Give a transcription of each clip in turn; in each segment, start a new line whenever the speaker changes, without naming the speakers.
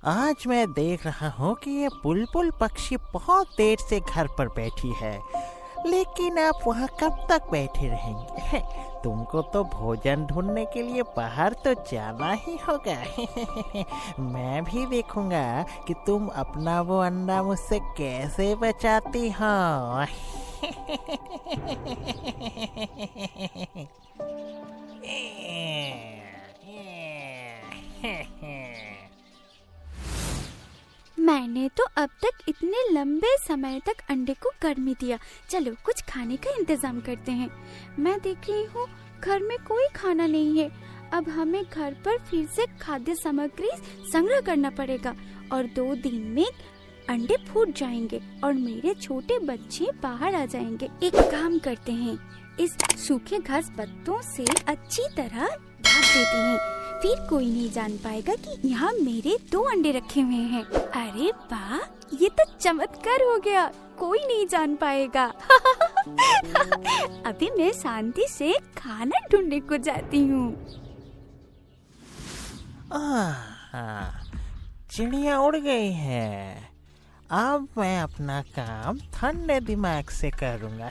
आज मैं देख रहा हूँ कि ये बुलबुल पक्षी बहुत देर से घर पर बैठी है, लेकिन आप वहाँ कब तक बैठे रहेंगे? तुमको तो भोजन ढूंढने के लिए बाहर तो जाना ही होगा। मैं भी देखूंगा कि तुम अपना वो अंडा मुझसे कैसे बचाती हो।
मैंने तो अब तक इतने लंबे समय तक अंडे को गर्मी दिया। चलो कुछ खाने का इंतजाम करते हैं। मैं देख रही हूँ घर में कोई खाना नहीं है। अब हमें घर पर फिर से खाद्य सामग्री संग्रह करना पड़ेगा और 2 दिन में अंडे फूट जाएंगे और मेरे छोटे बच्चे बाहर आ जाएंगे। एक काम करते हैं, इस सूखे घास पत्तों से अच्छी तरह ढक देते हैं, फिर कोई नहीं जान पाएगा कि यहाँ मेरे 2 अंडे रखे हुए हैं। अरे वाह, ये तो चमत्कार हो गया, कोई नहीं जान पाएगा। अभी मैं शांति से खाना ढूंढने को जाती हूँ।
चिड़िया उड़ गई है। अब मैं अपना काम ठंडे दिमाग से करूँगा।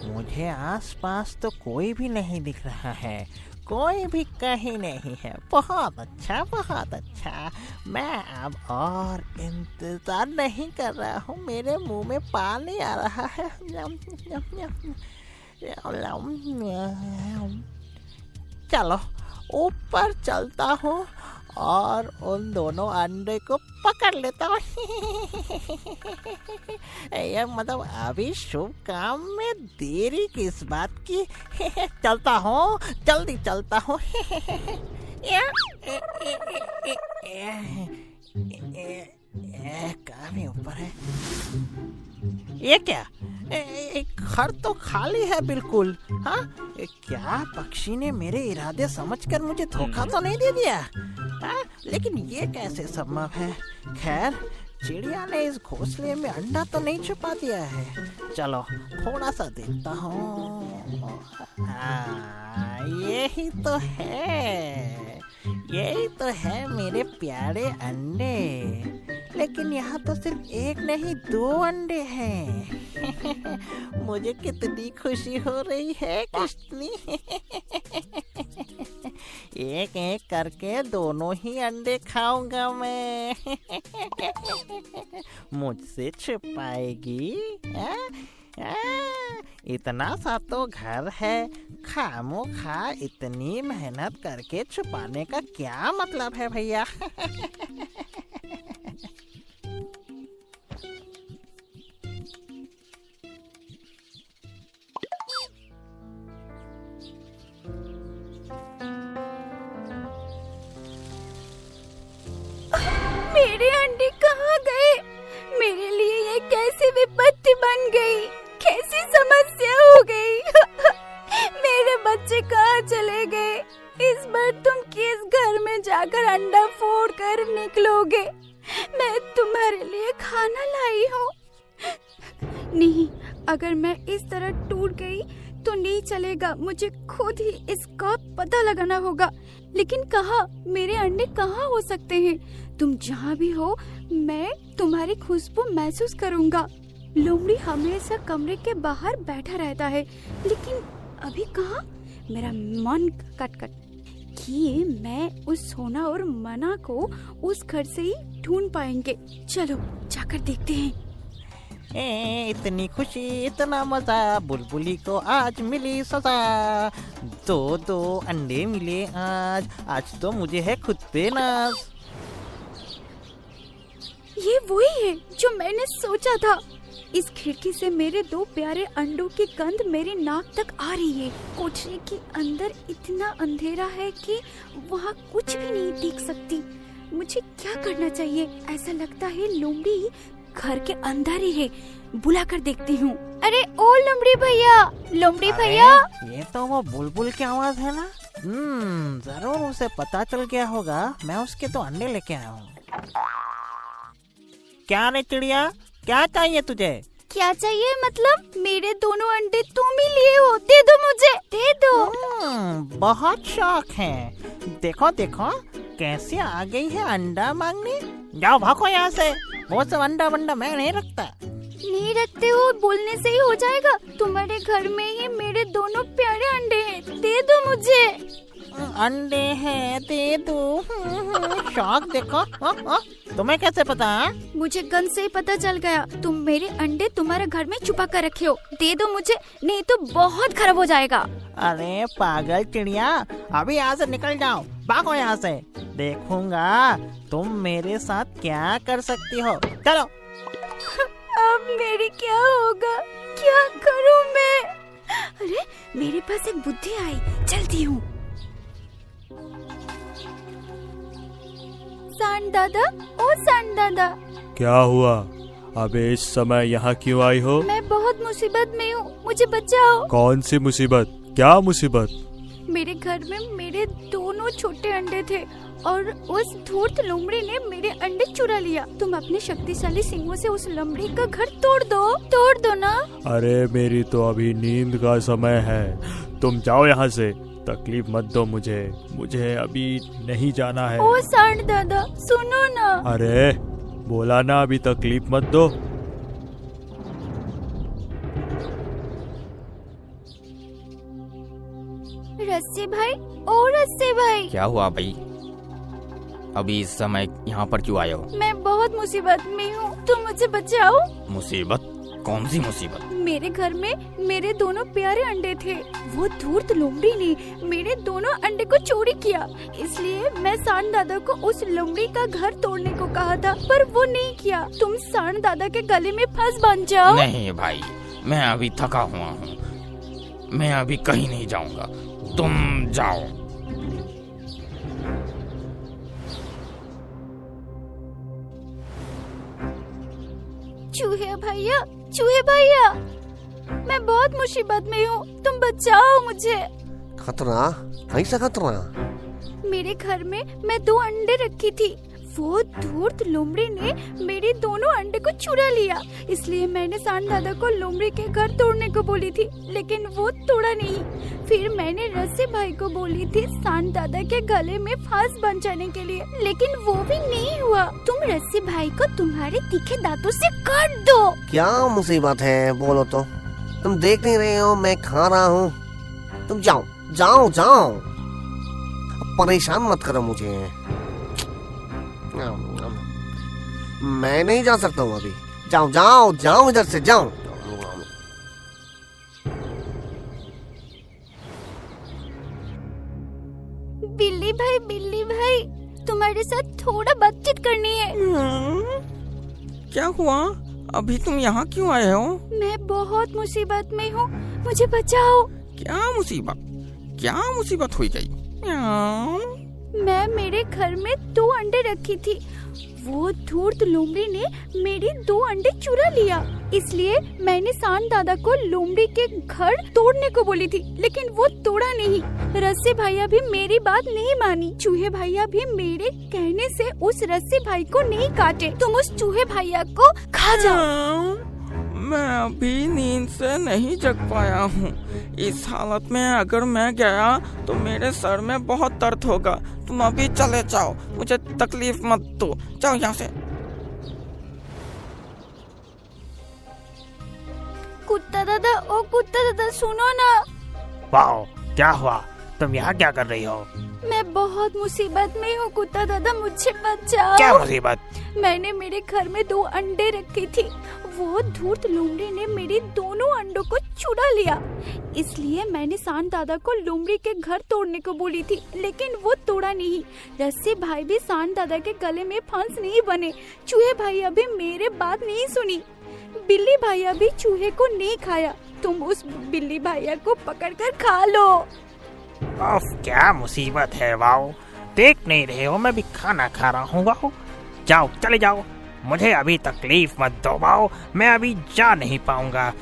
मुझे आसपास तो कोई भी नहीं दिख रहा है, कोई भी कहीं नहीं है। बहुत अच्छा, बहुत अच्छा। मैं अब और इंतजार नहीं कर रहा हूँ, मेरे मुंह में पानी आ रहा है। चलो ऊपर चलता हूँ और उन दोनों अंडे को पकड़ लेता हूँ। ये मतलब अभी शुभ काम में देरी किस बात की। चलता हूँ, जल्दी चलता हूँ। काफी ऊपर है। ये क्या? एक घर तो खाली है बिल्कुल। हाँ, क्या पक्षी ने मेरे इरादे समझकर मुझे धोखा तो नहीं दे दिया? हाँ, लेकिन ये कैसे संभव है? खैर, चिड़िया ने इस घोंसले में अंडा तो नहीं छुपा दिया है। चलो थोड़ा सा देखता हूँ। हाँ, यही तो है, यही तो है मेरे प्यारे अंडे। लेकिन यहाँ तो सिर्फ एक नहीं 2 अंडे हैं। मुझे कितनी खुशी हो रही है, कितनी। एक एक करके दोनों ही अंडे खाऊंगा मैं। मुझसे छुपाएगी? इतना सा तो घर है, खामोखा इतनी मेहनत करके छुपाने का क्या मतलब है भैया?
मेरे अंडे कहाँ गए? मेरे लिए ये कैसी विपत्ति बन गई, कैसी समस्या हो गई। मेरे बच्चे कहाँ चले गए? इस बार तुम किस घर में जाकर अंडा फोड़ कर निकलोगे? मैं तुम्हारे लिए खाना लाई हूँ। नहीं, अगर मैं इस तरह टूट गई तो नहीं चलेगा। मुझे खुद ही इसका पता लगाना होगा। लेकिन कहाँ, मेरे अंडे कहाँ हो सकते हैं? तुम जहाँ भी हो, मैं तुम्हारी खुशबू महसूस करूँगा। लोमड़ी हमेशा कमरे के बाहर बैठा रहता है, लेकिन अभी कहाँ? मेरा मन कट कि मैं उस सोना और मना को उस घर से ही ढूंढ पाएंगे। चलो जाकर देखते हैं।
इतनी खुशी, इतना मजा, बुलबुली को आज मिली सजा। 2 अंडे मिले आज तो मुझे है खुद पे नाज।
ये वही है जो मैंने सोचा था। इस खिड़की से मेरे 2 प्यारे अंडों की गंध मेरी नाक तक आ रही है। कोठरी के अंदर इतना अंधेरा है कि वहाँ कुछ भी नहीं दिख सकती। मुझे क्या करना चाहिए? ऐसा लगता है लोमड़ी घर के अंदर ही है। बुला कर देखती हूँ। अरे ओ लोमड़ी भैया, लोमड़ी भैया।
ये तो वो बुलबुल की आवाज है ना? जरूर उसे पता चल गया होगा। मैं उसके तो अंडे लेके आया हूँ। क्या रे चिड़िया, क्या चाहिए तुझे?
क्या चाहिए? मतलब मेरे दोनों अंडे तुम ही लिए हो, दे दो मुझे, दे दो।
बहुत शौक है। देखो देखो कैसे आ गई है अंडा मांगने। जाओ भागो यहाँ से, वो सब अंडा वंडा मैं नहीं रखता।
नहीं रखते हो, बोलने से ही हो जाएगा। तुम्हारे घर में ही मेरे दोनों प्यारे अंडे हैं, दे दो मुझे।
अंडे हैं, दे दो। शौक देखो। तुम्हें कैसे पता?
मुझे गन से ही पता चल गया। तुम मेरे अंडे तुम्हारे घर में छुपा कर रखे हो, दे दो मुझे, नहीं तो बहुत खराब हो जाएगा।
अरे पागल चिड़िया, अभी यहाँ से निकल जाओ, भागो यहाँ से। देखूंगा तुम मेरे साथ क्या कर सकती हो। चलो।
अब मेरी क्या होगा, क्या करूं मैं? अरे मेरे पास एक बुद्धि आई, चलती हूँ। सांड दादा, ओ सांड दादा।
क्या हुआ? अबे इस समय यहाँ क्यों आई हो?
मैं बहुत मुसीबत में हूँ, मुझे बचाओ।
कौन सी मुसीबत? क्या मुसीबत?
मेरे घर में मेरे दोनों छोटे अंडे थे और उस धूर्त लोमड़ी ने मेरे अंडे चुरा लिया। तुम अपने शक्तिशाली सींगों से उस लोमड़ी का घर तोड़ दो ना।
अरे मेरी तो अभी नींद का समय है, तुम जाओ यहाँ से। तकलीफ मत दो मुझे अभी नहीं जाना है।
ओ सांड दादा, सुनो ना।
अरे बोला ना अभी तकलीफ मत दो।
रस्सी भाई, ओ रस्सी भाई।
क्या हुआ भाई? अभी इस समय यहाँ पर क्यों आए हो?
मैं बहुत मुसीबत में हूँ, तुम मुझे बचाओ।
मुसीबत? कौन सी मुसीबत?
मेरे घर में मेरे दोनों प्यारे अंडे थे। वो धूर्त लोमड़ी ने मेरे दोनों अंडे को चोरी किया। इसलिए मैं सांड दादा को उस लोमड़ी का घर तोड़ने को कहा था, पर वो नहीं किया। तुम सांड दादा के गले में फंस बन जाओ।
नहीं भाई, मैं अभी थका हुआ हूँ, मैं अभी कहीं नहीं जाऊँगा, तुम जाओ।
चूहे भैया, मैं बहुत मुसीबत में हूँ, तुम बचाओ मुझे।
खतरा? कैसा खतरा?
मेरे घर में मैं 2 अंडे रखी थी। वो धूर्त लोमड़ी ने मेरे दोनों अंडे को चुरा लिया। इसलिए मैंने सांड दादा को लोमड़ी के घर तोड़ने को बोली थी, लेकिन वो तोड़ा नहीं। फिर मैंने रस्सी भाई को बोली थी सांड दादा के गले में फांस बंधाने के लिए, लेकिन वो भी नहीं हुआ। तुम रस्सी भाई को तुम्हारे तीखे दांतों से काट दो।
क्या मुसीबत है बोलो तो? तुम देख नहीं रहे हो मैं खा रहा हूँ? तुम जाओ जाओ जाओ, परेशान मत करो मुझे। मैं नहीं जा सकता हूँ अभी। जाओ जाओ जाओ, इधर से जाओ।
बिल्ली भाई, तुम्हारे साथ थोड़ा बातचीत करनी है।
क्या हुआ? अभी तुम यहाँ क्यों आए हो?
मैं बहुत मुसीबत में हूँ, मुझे बचाओ।
क्या मुसीबत हुई गई?
मैं मेरे घर में 2 अंडे रखी थी। वो धूर्त लोमड़ी ने मेरे 2 अंडे चुरा लिया। इसलिए मैंने सांड दादा को लोमड़ी के घर तोड़ने को बोली थी, लेकिन वो तोड़ा नहीं। रस्सी भैया भी मेरी बात नहीं मानी। चूहे भैया भी मेरे कहने से उस रस्सी भाई को नहीं काटे। तुम उस चूहे भैया को खा जाओ।
मैं अभी नींद से नहीं जग पाया हूँ। इस हालत में अगर मैं गया तो मेरे सर में बहुत दर्द होगा। तुम अभी चले जाओ, मुझे तकलीफ मत दो, जाओ यहाँ से।
कुत्ता दादा सुनो ना।
वाओ, क्या हुआ? तुम यहाँ क्या कर रही हो?
मैं बहुत मुसीबत में हूँ कुत्ता दादा, मुझे बचाओ।
क्या मुसीबत?
मैंने मेरे घर में 2 अंडे रखे थे। वो धूर्त लोमड़ी ने मेरे दोनों अंडों को चुरा लिया। इसलिए मैंने सांड दादा को लोमड़ी के घर तोड़ने को बोली थी, लेकिन वो तोड़ा नहीं। रस्सी भाई भी सांड दादा के गले में फांस नहीं बने। चूहे भैया भी मेरे बात नहीं सुनी। बिल्ली भैया भी चूहे को नहीं खाया। तुम उस बिल्ली भैया को पकड़कर खा लो।
ओफ, क्या मुसीबत है। वाओ, देख नहीं रहे हो मैं भी खाना खा रहा हूँ। वाओ, जाओ चले जाओ, मुझे अभी तकलीफ मत दो। वाओ, मैं अभी जा नहीं पाऊंगा,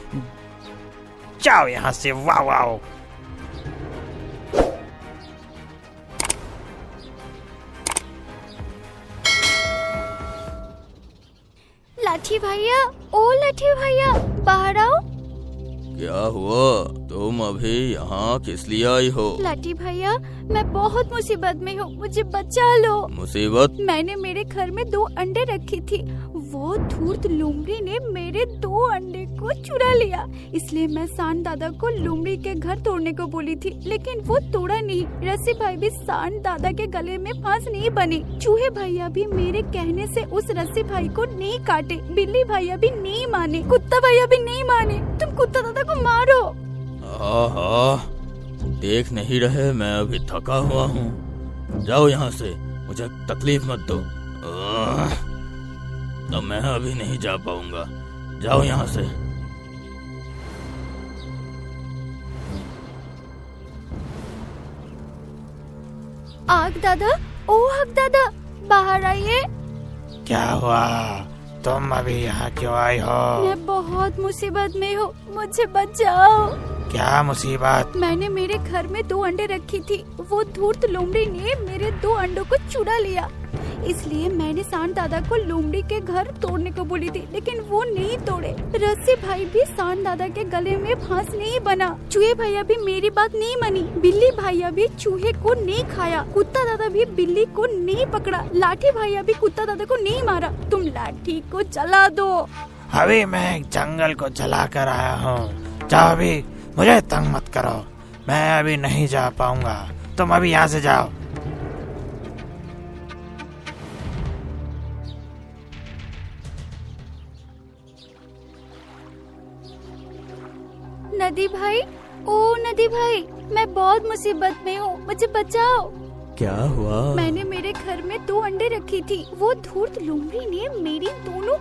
जाओ यहाँ से। Wow wow.
लाठी भैया, ओ लठी भैया, बाहर आओ।
क्या हुआ? तुम अभी यहाँ किस लिए आई हो?
लाठी भैया, मैं बहुत मुसीबत में हूँ, मुझे बचा लो।
मुसीबत?
मैंने मेरे घर में 2 अंडे रखी थी, वो धूर्त लोमड़ी ने मेरे 2 अंडे को चुरा लिया। इसलिए मैं सांड दादा को लोमड़ी के घर तोड़ने को बोली थी, लेकिन वो तोड़ा नहीं। रस्सी भाई भी सांड दादा के गले में फांस नहीं बनी। चूहे भैया भी मेरे कहने से उस रस्सी भाई को नहीं काटे। बिल्ली भैया भी नहीं माने, कुत्ता भैया भी नहीं माने। तुम कुत्ता दादा को मारो।
देख नहीं रहे मैं अभी थका हुआ हूँ। जाओ यहाँ से, मुझे तकलीफ मत दो। तो मैं अभी नहीं जा पाऊंगा, जाओ यहाँ से।
आग दादा, ओ आग दादा, बाहर आइए।
क्या हुआ? तुम अभी यहाँ क्यों आई हो?
मैं बहुत मुसीबत में हूँ, मुझे बचाओ।
क्या मुसीबत?
मैंने मेरे घर में 2 अंडे रखी थी, वो धूर्त लोमड़ी ने मेरे 2 अंडों को चुरा लिया। इसलिए मैंने सांड दादा को लोमड़ी के घर तोड़ने को बोली थी, लेकिन वो नहीं तोड़े। रस्सी भाई भी सांड दादा के गले में फांस नहीं बना। चूहे भैया भी मेरी बात नहीं मानी। बिल्ली भैया भी चूहे को नहीं खाया। कुत्ता दादा भी बिल्ली को नहीं पकड़ा। लाठी भैया भी कुत्ता दादा को नहीं मारा। तुम लाठी को जला दो।
अभी मैं जंगल को जला कर आया हूँ। जाओ, अभी मुझे तंग मत करो, मैं अभी नहीं जा पाऊंगा। तुम अभी यहाँ से जाओ।
नदी भाई, ओ नदी भाई, मैं बहुत मुसीबत में हूँ, मुझे बचाओ।
क्या हुआ?
मैंने मेरे घर में 2 अंडे रखी थी, वो धूर्त लोमड़ी ने मेरी दोनों